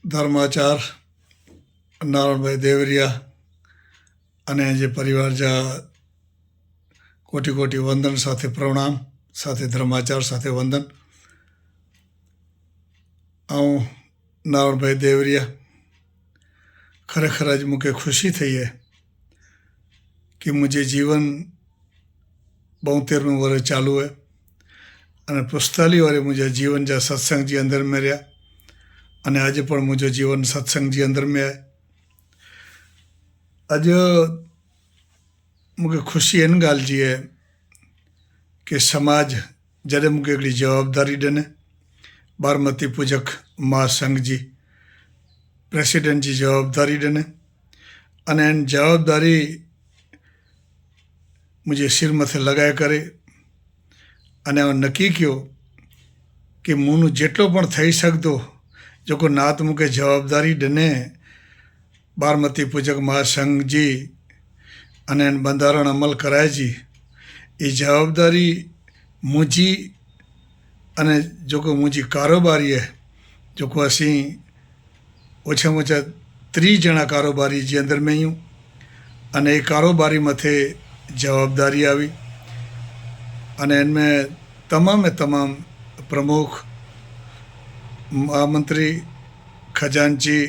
धर्माचार नारायण भाई देवरिया अने जे परिवार जा कोटि कोटि वंदन साथे प्रणाम साथे धर्माचार साथे वंदन। आऊँ नारायण भाई देवरिया खरेखर आज मुझे खुशी थी है कि मुझे जीवन 72वें वर्ष चालू है और 45 वारे मुझे जीवन जा सत्संग जी अंदर में रहा और आज पर मुझे जीवन सत्संग जी अंदर में है। आज मुझे खुशी इन गाल जी है कि समाज जॾहिं मुझे हिकिड़ी जवाबदारी ॾिने बारमती पूजक महासंघ जी प्रेसिडेंट जी जवाबदारी ॾिने अने इन जवाबदारी मुझे सिर मथे लगाए करे अने नक्की कियो कि मूं जेटलो पण थई सकदो जो नात मुझे जवाबदारी ॾिने बारमती पूजक महासंघ जी अने बंधारण अमल कराए जी ये जवाबदारी मुझी अने जो मुझी कारोबारी है जो असी ओछा में ओछा 30 जना कारोबारी जी अंदर में यूँ अने कारोबारी मथे जवाबदारी आई अने इनमें तमाम प्रमुख महामंत्री खजांची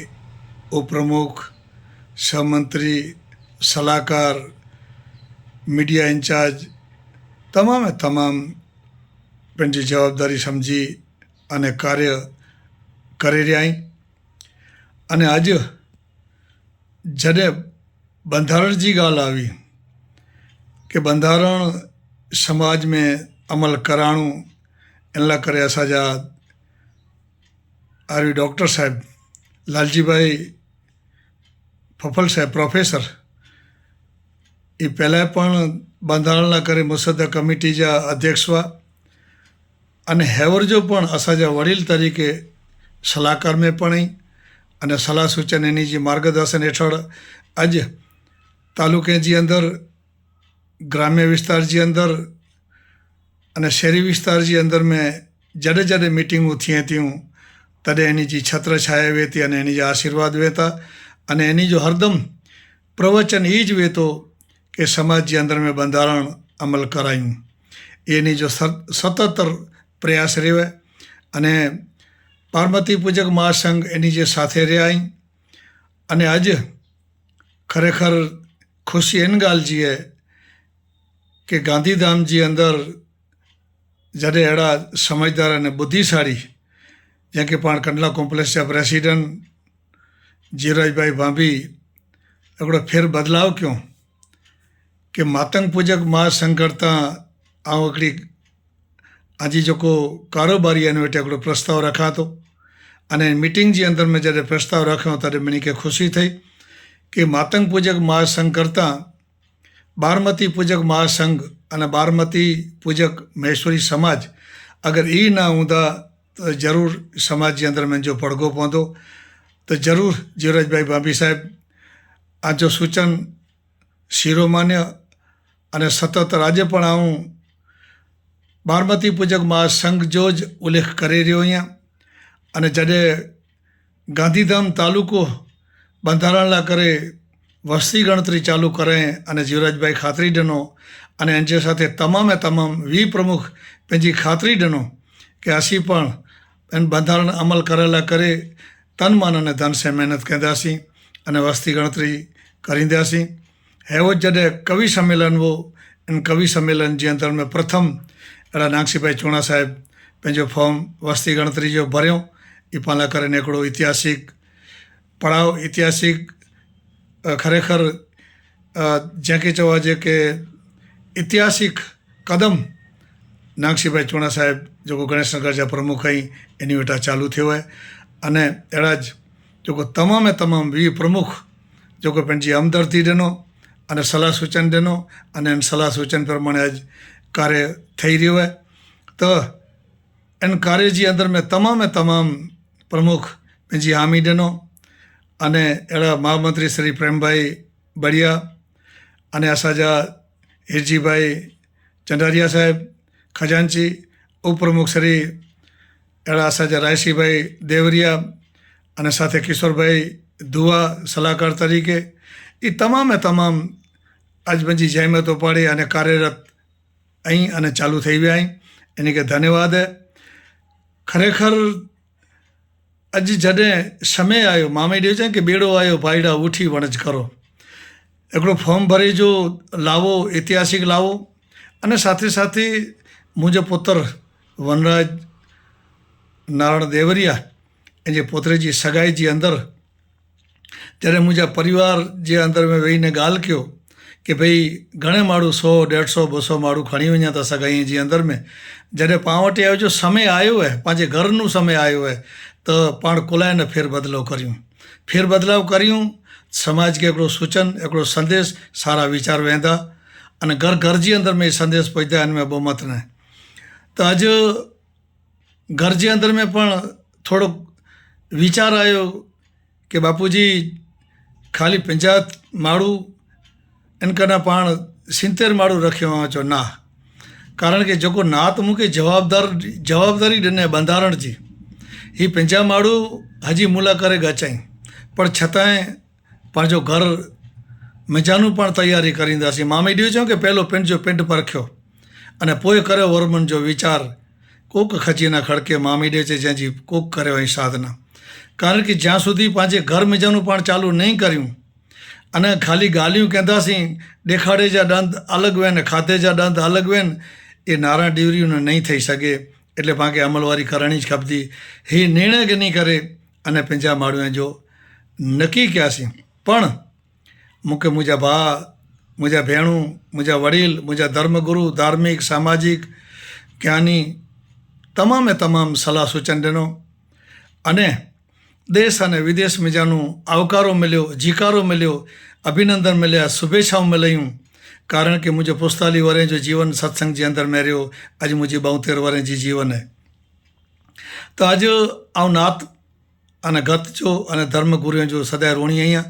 उपप्रमुख सहमंत्री सलाहकार मीडिया इंचार्ज तमाम पंहिंजी जवाबदारी समझी अने कार्य करे रहिया आहिनि। अने अॼु जॾहिं बंधारण जी ॻाल्हि आई कि बंधारण समाज में अमल कराणो इन लाइ करे असांजा आर्मी डॉक्टर साहिब लालजी भाई फफल साहिब प्रोफेसर ये पहले पण बंधारण लाइ करे मुसद्दा कमिटी जा अध्यक्ष हुआ अने हेवर जो पण असांजा वडील तरीके सलाहकार में पण आई अने सलाह सूचन इन्हीं जी मार्गदर्शन हेठड़ अज तालुके जी अंदर ग्राम्य विस्तार जी अंदर अने शहरी विस्तार जी अंदर में जॾहिं जॾहिं मीटिंगूं थियनि थियूं तॾहिं इन्हीं जी छत्र छाए वे थी अने इन्हीं जा आशीर्वाद वे था अने इन्हीं जो हरदम प्रवचन ई ज वे थो कि समाज जे अंदर में बंधारण अमल करायूं। ये इन्हीं जो सततर प्रयास रहियो है अने पार्वती पूजक महासंघ इन्हीं जे साथे रहिया आहिनि अने अॼु खरेखर खुशी इन ॻाल्हि जी है कि गांधीधाम जी अंदर जॾहिं अहिड़ा समझदार अने बुद्धिशाली जंहिंखे पाण कंडला कॉम्प्लेक्स जा प्रेसिडेंट जीवराज भाई भाभी हिकिड़ो फेर बदलाव कयूं कि मातंग पूजक महासंघ करता आउं हिकिड़ी अॼु जेको कारोबारी आहिनि वेठे हिकिड़ो प्रस्ताव रखां थो अने मीटिंग जे अंदर में जॾहिं प्रस्ताव रखियो तॾहिं मिनी खे ख़ुशी थी कि मातंग पूजक महासंघ करता बारमती पूजक महासंघ अने बारमती पूजक महेश्वरी समाज अगर ई ना हूंदा तो ज़रूर समाज जे अंदर में जो पड़गो पवंदो तो ज़रूर जीवराज भाई भाभी साहिब आज जो सूचन शिरोमान्य अने सतत राज्य पण आऊं बारमती पूजक महासंघ जो ज उल्लेख करे रहियो आहियां अने जॾहिं गांधीधाम तालुको बंधारण लाइ करे वस्ती गणतरी चालू करें अने जीवराज भाई खातरी ॾिनो अने इन जे साथे तमाम 20 प्रमुख पंहिंजी खातरी ॾिनो कि असीं पण इन बंधारण अमल करण लाइ करे तन मन अने धन से मेहनत कंदासीं अने वस्ती गणतरी करींदासीं। हेवो जॾहिं कवि सम्मेलन हो इन कवि सम्मेलन जे अंदर में प्रथम अहिड़ा नागसी भाई चूणा साहिब पंहिंजो फॉर्म वस्ती गणतरी जो भरियो ई पाण लाइ करे हिकिड़ो इतिहासिक पड़ाव इतिहासिक खरेखर जंहिंखे चवाइजे कि इतिहासिक कदम नागसी भाई चूणा साहिब जो गणेश नगर जा प्रमुख आई इन वेठा चालू थियो है अने अहिड़ा जो तमाम 20 प्रमुख जो पंहिंजी हमदर्दी ॾिनो अने सलाह सूचन ॾिनो अने इन सलाह सूचन प्रमाणे अॼु कार्य थी रहियो है तो इन कार्य जी अंदर में तमाम प्रमुख पंहिंजी हामी ॾिनो अने अहिड़ा महामंत्री श्री प्रेम भाई बढ़िया अने असांजा हिरजी भाई चंडारिया साहिब खजांची उपप्रमुख श्री अहिड़ा असांजा रायसी भाई देवरिया અને સાથે કિશોરભાઈ દુઆ સલાહકાર તરીકે એ તમામે તમામ આજ मुंहिंजी जहमतो पाड़े અને કાર્યરત અહીં અને ચાલુ થઈ વિયા અહીં એની કે ધન્યવાદ है ખરેખર अॼु जॾहिं समय आयो मामे ॾियो चई की बेड़ो आयो भाईड़ा उठी वणज करो हिकिड़ो फॉर्म भरे जो लावो ऐतिहासिक लावो અને સાથે સાથે मुंहिंजो पुत्र वनराज नारायण देवरिया ऐं जे पोतरे जी सगाई जी अंदरि ત્યારે मुंहिंजा परिवार जे अंदरि में वेहीने ॻाल्हि कयो कि भई घणे माण्हू 100, 150, 200 माण्हू खणी वञा था सगाईअ जी अंदरि में जॾहिं पाण वटि आयो जो समय आयो आहे पंहिंजे घरનું समय आयो आहे त पाण कुलाए न फेरबदलाव करियूं फेरबदलाव करियूं समाज खे हिकिड़ो सूचन हिकिड़ो संदेश सारा वीचार वेंदा अने घर घर जी अंदरि में संदेश पहुचंदा हिन में बहुमत न त अॼु घर जे अंदरि में पण थोरो वीचार आयो कि बापूजी खाली 50 माण्हू इन कॾहिं पाण 70 माण्हू रखियो आहे चयो ना कारण कि जेको नात मूंखे जवाबदारी ॾिने बंधारण जी ही 50 माण्हू हजी मुला करे गचाई पर छतांय पंहिंजो घर मिजानू पण तयारी करींदासीं मामे ॾियो चयूं कि पहिलो पंहिंजो पिंड परखियो अने पोइ करियो वर्मन जो वीचार कोक खची न खड़के मामे ॾियो चई जंहिंजी कोक करियो ऐं साधना कारण कि ज्यां સુધી पंहिंजे घर मिजानू पाण चालू नहीं करियूं अने खाली ॻाल्हियूं कंदासीं ॾेखाड़े जा ॾंद अलॻि आहिनि खाधे जा ॾंद अलॻि आहिनि એ નારાયણ ડિવરીઓ નહીં થઈ શકે એટલે પાકે અમલવારી કરણી જ ખપતી એ નિર્ણય ગણી કરે અને 50 માण्हुनि जो नकी कयासीं पण मूंखे मुंहिंजा भाउ मुंहिंजा भेणूं मुंहिंजा वडील मुंहिंजा धर्मगुरु धार्मिक सामाजिक ज्ञानी तमामे तमामु सलाह सूचन ॾिनो अने देश अने विदेश में जानो आवकारो मिलियो जीकारो मिलियो अभिनंदन मिलिया शुभेच्छाऊं मिलियूं कारण कि मुंहिंजो 45 वरे जो जीवन सत्संग जे अंदरि में रहियो अॼु मुंहिंजी 72 वरे जी जीवन है त अॼु आउं नात अने गत जो अने धर्म गुरुअ जो सदाई ऋणी आहियां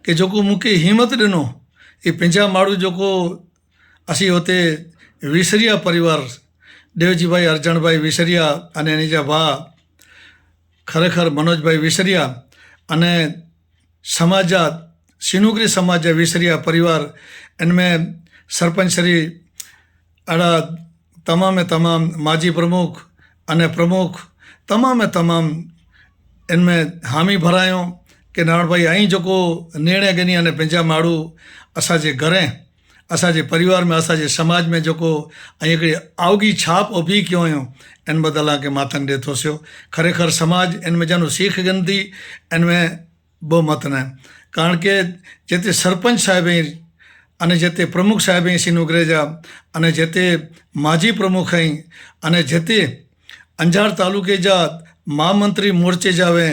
कि जेको मूंखे हिमत ॾिनो ये 50 माण्हू जेको असीं हुते विसरिया परिवार देवजी भाई अर्जन भाई विसरिया अने एनी जा भाउ खरेखर मनोज भाई विसरिया अने समाज जा सिनुगरी समाज जा विसरिया परिवार इनमें सरपंच श्री अड़ा तमाम माजी प्रमुख अने प्रमुख तमाम इनमें हामी भरायो कि नारायण भाई आई जो निर्णय गिनी अने 50 माण्हू असांजे घरें असांजे परिवार में असांजे समाज में जो हिकिड़ी आवगी छाप उभी कयो हुयूं इन बदल के माथन ॾे थो सियो खरेखर समाज इनमें जानो सीख गंदी इनमें बहुमत न कारण के जिते सरपंच साहिब अने जिते प्रमुख साहिब सिनुगरे जा अने जिते माजी प्रमुख अने जिते अंजार तालुके जा महामंत्री मोर्चे जा वे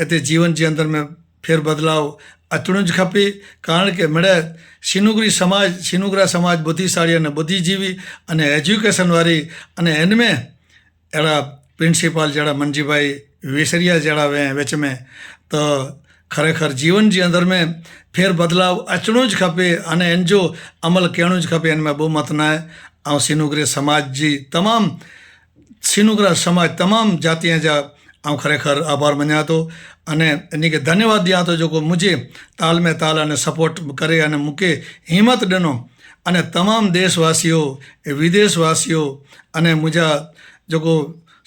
इते जीवन जे अंदर में फेर बदलाव अचणो ज खपे कारण के मिड़े सिनुगरा समाज बुद्धिशाली अने बुद्धिजीवी अने एजुकेशन वारी अने इनमें अड़ा प्रिंसिपल जड़ा मंजी भाई विसरिया जड़ा वे विच में तो खरेखर जीवन जे अंदर में फेर बदलाव अचणो ज खपे अने इन जो अमल करणो ज खपे इन में बहुमत न आहे ऐं सिनुगरे समाज जी तमाम सिनुगरा समाज तमाम जातियां जा ऐं खरेखर आभार मञा थो अने इन खे धन्यवाद ॾियां थो जेको मुंहिंजे ताल में ताल अने सपोर्ट करे अने मूंखे हिमत ॾिनो अने तमामु देशवासियों विदेशवासियों अने मुंहिंजा जेको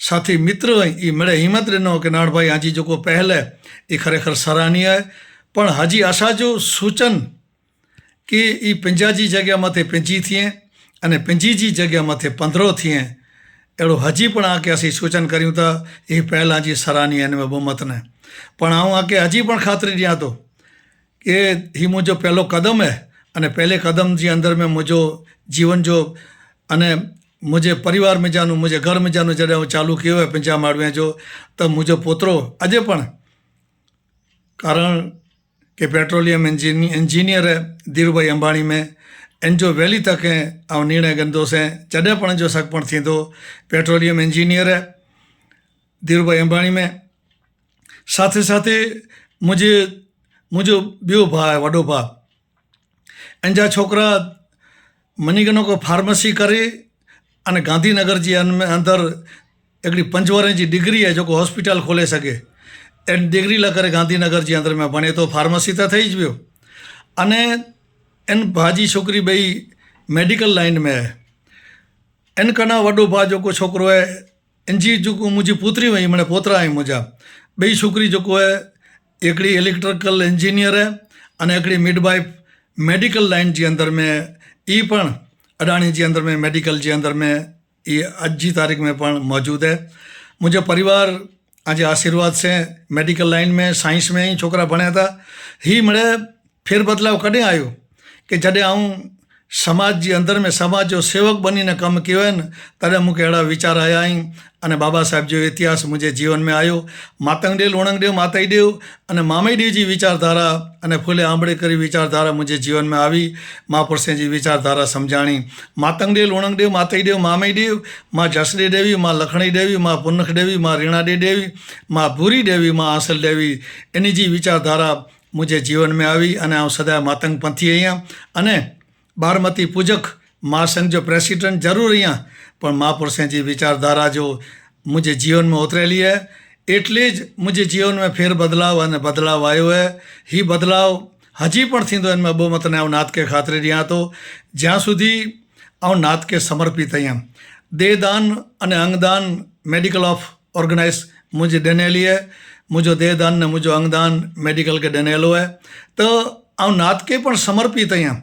साथी मित्र ई मिड़े हिमत ॾिनो कि नारायण भाई हाजी जेको पहल है ये खरेखर सराहनीय है पण हजी असांजो सूचन कि ई 50 जी जगह मथे 25 थिए अने 25 जी जगह मथे 15 थिए अहिड़ो हजी पण आके असीं सूचन करियूं था ये पहल जी सराहनीय हिन में बहुमत न पण आऊं आके हजी पण ख़ातिरी ॾियां थो कि ही मुंहिंजो पहलो कदम है अने पहले कदम जे अंदरि में मुंहिंजो जीवन जो अने मुंहिंजे परिवार में जानो मुंहिंजे घर में जानो जॾहिं चालू कयो आहे 50 माण्हुनि जो त मुंहिंजो पोतरो अॼु पण कारण कि पेट्रोलियम इंजीनियर है धीरूभाई अंबाणी में इन जो वैली तक ऐं निर्णय कंदोसीं जॾहिं पण जो सगपण थींदो पेट्रोलियम इंजीनियर है धीरूभाई अंबाणी में साथे साथे मुंहिंजो ॿियो भाउ आहे वॾो भाउ इन जा छोकिरा मञी गिनो को फार्मेसी करे अने गांधीनगर जी अंदरि हिकिड़ी 5 वरे जी डिग्री है जो हॉस्पिटल खोले सघे एन डिग्री ला करे गांधीनगर जे अंदर में भणे तो फार्मसी त थी ज वियो अने एन भाजी छोकरी ॿई मेडिकल लाइन में है। इन कना वॾो भाउ जेको छोकिरो है इनजी जेको मुंहिंजी पुत्री हुई माना पोतरा आहियूं मुंहिंजा ॿई छोकिरी जेको है हिकिड़ी इलेक्ट्रिकल इंजीनियर है अने हिकिड़ी मिडवाइफ मेडिकल लाइन जे अंदर में ई पण अडाणी जे अंदर में मेडिकल जे अंदर में ये अॼु जी तारीख़ में पण मौजूद है। मुंहिंजो परिवार आज आशीर्वाद से मेडिकल लाइन में साइंस में ही छोकरा भण्या था। ही मिड़े फेर बदलाव कॾहिं आयो कि जॾहिं आऊं समाज जे अंदर में समाज जो सेवक बनीने कमु कयो आहे न तॾहिं मूंखे अहिड़ा वीचार आया आहिनि अने बाबा साहिब जो इतिहास मुंहिंजे जीवन में आयो। मातंगडेल उणंगडेल माताईदेव अने मामाईदेव जी वीचारधारा अने फुले आंबेडकरी वीचारधारा मुंहिंजे जीवन में આવી। महापुरुषनि जी वीचारधारा सम्झाणी। मातंगडेल उणंगडेल माताईदेव मामाईदेव मां जसड़ी देवी मां लखणी देवी मां पुनख देवी मां रीणाडी देवी मां भूरी देवी मां आसल देवी इन जी वीचारधारा मुंहिंजे जीवन में આવી अने आउं सदा मातंग पंथी आहियां अने बारमती पूजक महासंघ जो प्रेसिडेंट ज़रूर आहियां पर महापुरुषनि जी वीचारधारा जो मुंहिंजे जीवन में उतरेली है। एटले ज मुंहिंजे जीवन में फेर बदलाव अने बदलाव आयो है। ही बदलाव हजी पण थींदो हिन में ॿ मत न आउं नात खे ख़ातिरी ॾियां थो ज्यां सुधी आउं नात खे समर्पित आहियां। देहदान अने अंगदान मेडिकल ऑफ ऑर्गेनाइज मुंहिंजी ॾिनैली है। मुंहिंजो देहदान ने मुंहिंजो अंगदान मेडिकल खे ॾिनैलो है त आउं नात खे पण समर्पित आहियां।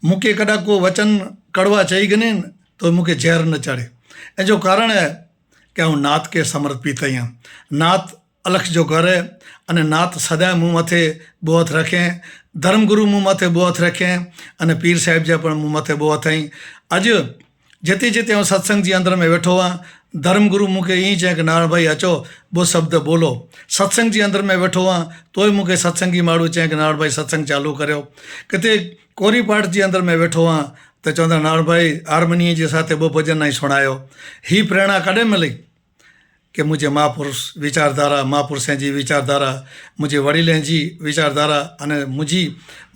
मूंखे कॾहिं को वचन कड़वा चई गने तो मूंखे ज़हर न चढ़े ऐं जो कारण है कि आउं नात खे समर्पित आहियां। नात अलख जो घर है अने नात सदा मूं मथे ॿ हथ रखें। धर्मगुरु मूं मथे ॿ हथ रखें अने पीर साहिब जा पण मूं मथे ॿ हथ आहिनि। अॼु जिते जिते आउं सत्संग जे अंदर में वेठो आहियां धर्मगुरु मूंखे ईअं चए कि नारायण भाई अचो ॿ शब्द बोलो। सत्संग जे अंदर में वेठो आहियां तोय मूंखे सत्संगी माण्हू चए कि नारायण भाई सत्संग चालू करियो। किथे कोरी पाठ जे अंदर में वेठो आहियां त चवंदा नारायण भाई हारमोनियम जे साथे ॿ भजन ई सुणायो। ही प्रेरणा कॾहिं मिली कि मुंहिंजे महापुरुष वीचारधारा महापुरुषनि जी वीचारधारा मुंहिंजे वॾीलनि जी वीचारधारा अने मुंहिंजी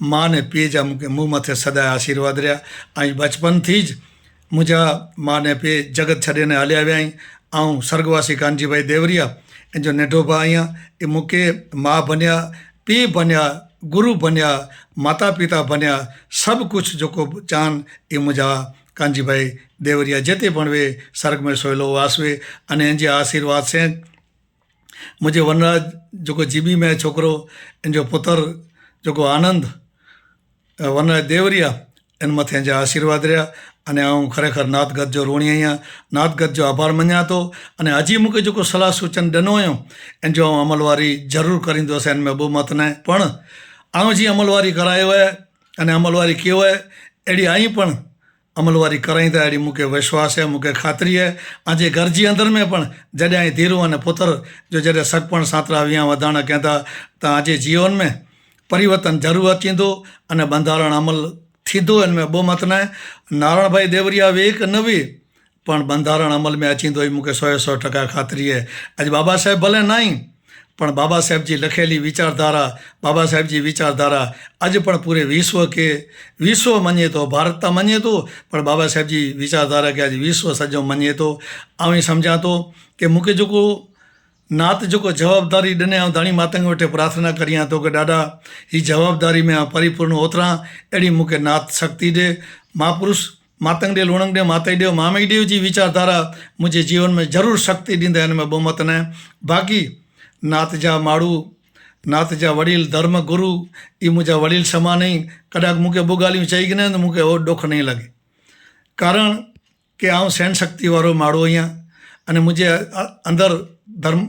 माउ ने पीउ जा मूंखे मूं मथे सदा आशीर्वाद रहिया। ऐं बचपन थी ज मुंहिंजा माउ ने पीउ जगत छॾे ने हलिया विया आहिनि। ऐं स्वर्गवासी कानजी भाई देवरिया इन जो नंढो भाउ आहियां। ये मूंखे माउ बनिया पीउ बनिया गुरु बनिया माता पिता बनिया सभु कुझु जेको चाहनि ये मुंहिंजा कानजी भाई देवरिया जिते पण वे स्वर्ग में सोयलो वास वे अने इन जे आशीर्वाद से मुंहिंजे वनराज जेको जीबी में छोकिरो इन जो पुत्र जेको आनंद वनराज देवरिया इन मथे इन जा आशीर्वाद रहिया अने आउं खरेखर नातगत जो ऋणी आहियां। नातगत जो आभार मञां थो अने अॼु मूंखे जेको सलाह सूचन ॾिनो हुयो इन जो आउं अमलवारी ज़रूरु करींदुसि। इन में ॿ मत न आहे पण आउं जीअं अमलवारी करायो आहे अने अमलवारी कयो आहे अहिड़ी आई पण अमलवारी कराईंदा अहिड़ी मूंखे विश्वास है मूंखे ख़ातिरी है। ऐं जे घर जे अंदर में पण जॾहिं धीरू अने पुत्र जो जॾहिं सगपण सातरा विया वधाणा कंदा त अॼु जीवन में परिवर्तन ज़रूरु अचींदो अने बंधारण अमल थींदो। इन में ॿ मत न आहे। नारायण भाई देवरिया वे कि न वे पण बंधारण अमल में अचींदो ई मूंखे 100% ख़ातिरी है। अॼु बाबा साहिब भले न आई पण बाबा साहिब जी लिखियली वीचारधारा बाबा साहिब जी वीचारधारा अॼु पण पूरे विश्व मञे थो। भारत त मञे थो पर बाबा साहिब जी वीचारधारा खे अॼु विश्व सॼो मञे थो। आउं सम्झां थो कि मूंखे जेको नात जेको जवाबदारी ॾिने ऐं दाणी मातंग वेठे प्रार्थना करियां थो कि ॾाढा ही जवाबदारी में परिपूर्ण ओतिरा अहिड़ी मूंखे नात शक्ति ॾे। महापुरुष मातंगडेल उणंगडेल माताईदेव मामाईदेव जी वीचारधारा मुंहिंजे जीवन में ज़रूरु शक्ति ॾींदा। हिन में ॿ मत न आहे। बाक़ी नात जा माण्हू नात जा वडील धर्म गुरु ये मुंहिंजा वडील समान ई कॾहिं मूंखे ॿ ॻाल्हियूं चई की न त मूंखे उहो ॾुख नहीं लॻे कारण कि आउं सहन शक्ति वारो माण्हू आहियां अने मुंहिंजे अंदरि धर्म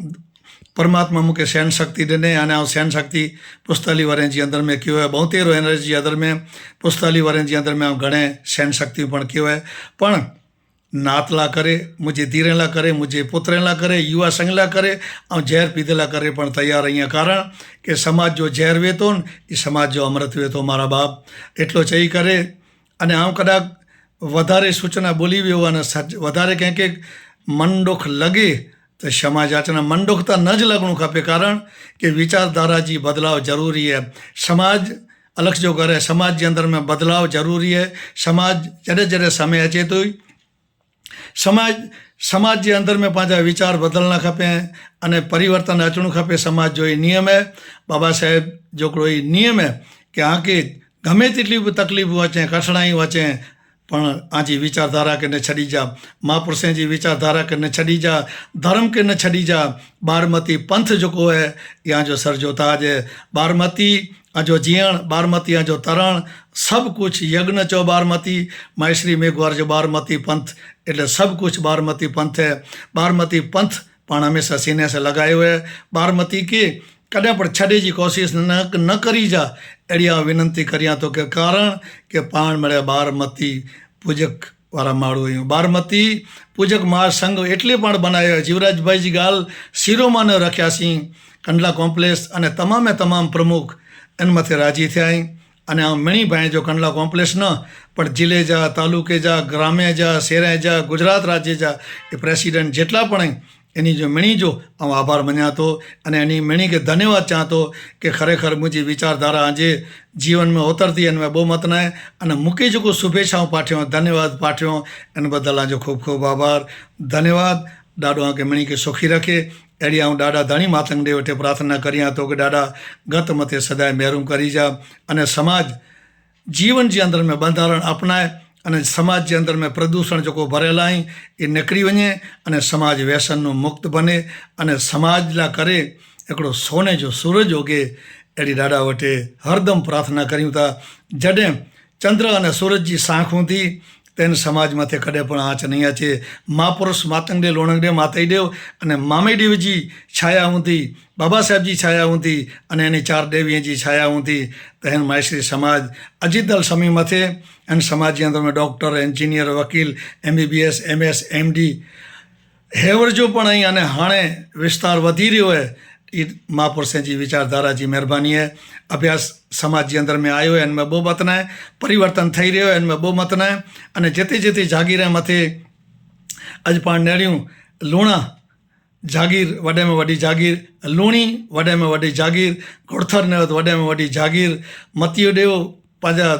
परमात्मा मूंखे सहन शक्ति ॾिने अने आउं सहन शक्ति पुस्तकाली वारनि जे अंदरि में कयो आहे। 72 एनर्जी जे अंदरि में पुस्तकाली वारनि जे अंदरि में आउं घणे सहन शक्तियूं पण कयो आहे। पण नात ला करे मुंहिंजे धीरनि लाइ करे मुंहिंजे पुत्रनि लाइ करे युवा संघ लाइ करे ऐं ज़हर पीते लाइ करे पण तयारु आहियां कारण कि समाज जो ज़हर वे थो ई समाज जो अमृत वे थो मारा बाप। एटलो चई करे अने आउं कॾहिं वधारे सूचना बोली वियो अने वधारे कंहिंखे मन ॾुख लॻे तो क्षमा याचना मन दुख तो न ज लगणु खपे कारण कि विचारधारा जी बदलाव जरूरी है। समाज अलग जो घर है समाज के अंदर में बदलाव जरूरी है। समाज जॾहिं जॾहिं समय अचे तो समाज जे अंदर में पंहिंजा वीचार बदलना खपे अने परिवर्तन अचणु खपे। समाज जो ये नियम है, बाबा साहेब जो कोई नियम है कि आके गमे तेटली भी तकलीफ़ूं अचें, कठिनाइयूं अचें, पण आजी विचारधारा के न छड़ी जा, महापुरुषों जी विचारधारा के न छड़ी जा, धर्म के न छड़ी जा। बारमती पंथ जो है यहाँ जो सर जो ताज है, बारमती जो जीअण, बारमती जो तरण, सब कुछ यज्ञ चो बारमती, मायश्री मेघवार जो बारमती पंथ, એટલે सब कुछ बारमती पंथ है। बारमती पंथ पाण हमेशा सीने से लगायो है। बारमती के कॾहिं पण छॾे जी कोशिश न करी जा, अहिड़ी विनंती करियां तो के कारण के पाण મળે बारमती पूजक वारा माण्हू आहियूं। बारमती पूजक महासंघ એટલે પણ બનાવ્યો। જીવરાજભાઈ जी ॻाल्हि शिरोमां न रखियासीं। कंडला कॉम्प्लेक्स अने तमाम प्रमुख इन मथे राजी थिया आहिनि। अने मणी भाई जो कंडला कॉम्प्लेक्स न पण जिले जा, तालुके जा, ग्राम्य जा, शहर जा, गुजरात राज्य जा ये प्रेसिडेंट जेटला पण आहिनि, एनी जो मणी जो आभार मञा थो अने एनी मणी के धन्यवाद चाह थो कि खरेखर मुंहिंजी विचारधारा जे जीवन में उतरती हिन में बहुमत न आहे। अने मूंखे जेको शुभेच्छाऊं पाठियो, धन्यवाद पाठियो, इन बदल आजो खूब खूब आभार, धन्यवाद। ॾाढो आके मणी के सुखी रखे। अहिड़ी आऊं ॾाढा धणी मातंग ॾे वटि प्रार्थना करियां थो कि ॾाढा गत मथे सदाए महिरूं करी जा अने समाज जीवन जे अंदर में बंधारण अपनाए अने समाज जे अंदर में प्रदूषण जो भरियल आई ये निकिरी वञे अने समाज व्यसन मुक्त बने अने समाज लाइ करे हिकिड़ो सोने जो सूरज उगे। अहिड़ी ॾाढा वटि हरदम प्रार्थना करियूं था। जॾहिं चंद्र अने सूरज जी साख हूंदी तेन समाज मथे कॾहिं पण आंच नहीं अचे। महापुरुष मातंग ॾे, लोणंग ॾे, माताई ॾे अने मामे ॾेव जी छाया हूंदी, बाबा साहेब जी छाया हूंदी अने इन 4 देवीअ जी छाया हूंदी त हिन मायश्री समाज अजीतल समय मथे इन समाज जे अंदर में डॉक्टर, इंजीनियर, वकील, MBBS, MS, MD हेवर जो पण आई अने हाणे विस्तार वधी रहियो है। ये महापुरुषों जी विचारधारा जी मेहरबानी है। अभ्यास समाज के अंदर में आयो है, इनमें बहुमत न है। परिवर्तन थी रहियो है, इनमें बहुमत न है। अने जिते जिते जागीर मथे अज पाण नेड़ियूं लूणा जागीर, वॾे में वॾी जागीर, लूणी वॾे में वॾी जागीर, घुड़थर ने वॾे में वॾी जागीर, मतियो ॾेव पंहिंजा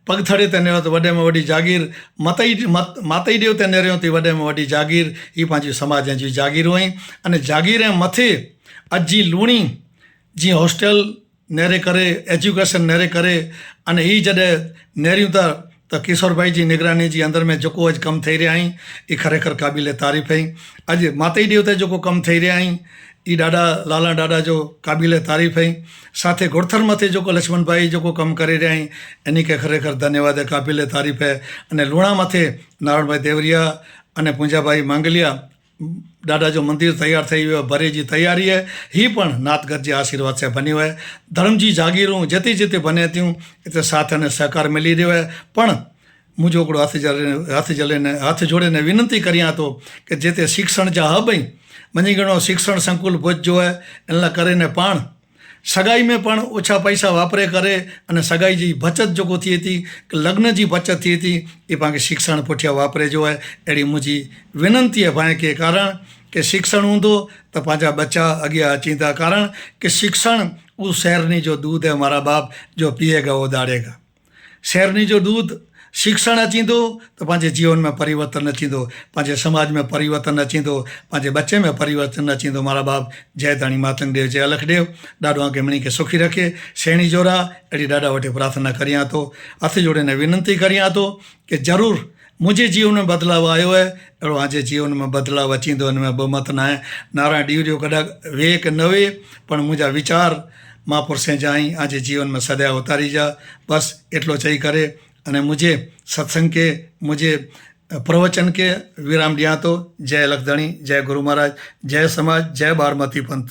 पगथड़े ते नेरो तो वॾे में वॾी जागीर, माताई ॾेव ते नेरियो थी वॾे में वॾी जागीर। ही पंहिंजी समाज जी जागीरूं आहिनि। अने जागीर मथे अॼु जी लूणी जी हॉस्टल नेरे करे, एजुकेशन नेरे करे अने ही जॾहिं नेरियूं था त किशोर भाई जी निगरानी जी अंदर में जेको अॼु कमु थी रहिया आहिनि ये खरेखर क़ाबिल तारीफ़ आहिनि। अॼु माताई ॾेव ते जेको कमु थी रहिया आहिनि ये ॾाढा लाला ॾाढा जो क़ाबिल तारीफ़ आहिनि। साथे घुड़थर मथे जेको लक्ष्मण भाई जेको कमु करे रहिया आहिनि इन खे खरेखर धन्यवाद है, क़ाबिल तारीफ़ है। अने लूणा मथे नारायण भाई देवरिया अने पूंजा भाई मांगलिया ॾाढा जो मंदिर तैयार थी वियो, भरे जी तैयारी है। ही पण नाथगढ़ जे आशीर्वाद से बनियो है। धर्म जी जागीरूं जिते जिते बने थियूं हिते साथ अने सहकार मिली रहियो है। पण मुंहिंजो हिकिड़ो हथ जोड़े ने विनंती करियां थो कि जिते शिक्षण जा हब आहिनि, मञी घणो शिक्षण संकुल भुज जो है, इन लाइ करे ने पाण सगाई में पण ओछा पैसा वापरे करे अने सगाई जी बचत जो थिए थी, लग्न जी बचत थिए थी, ये पाण शिक्षण पुठियां वापरे जो है। अहिड़ी मुंहिंजी विनंती है भाई के कारण कि शिक्षण हूंदो तो पंहिंजा बच्चा अॻियां अचींदा। कारण कि शिक्षण उस शेरनी जो दूध है हमारा बाप, जो पिएगा वो दाड़ेगा। शेरनी जो दूध शिक्षण अचींदो तो पंहिंजे जीवन में परिवर्तन अचींदो, पंहिंजे समाज में परिवर्तन अचींदो, पंहिंजे बच्चे में परिवर्तन अचींदो। मारा बाप जय धाणी मातंग देव, जय अलख देव, ॾाढो आंके मणी खे सुखी रखे। सेणी जोरा अहिड़ी ॾाढा वॾी प्रार्थना करियां थो, हथ जोड़े ने विनंती करियां थो कि ज़रूर मुझे जीवन में बदलाव आयो है, अहिड़ो आजे जीवन में बदलाव अचींदो, हिन में बहुमत न आहे। नारायण ॾींहुं जो कॾहिं वे कि न वे, पण मुंहिंजा वीचार महापुरुषे जा ई आजे जीवन में सदा उतारी जा। बस एटलो चई करे अने मुझे सत्संग के, मुझे प्रवचन के विराम ॾियां थो। जय लखधणी, जय गुरु महाराज, जय समाज, जय बारमती पंथ।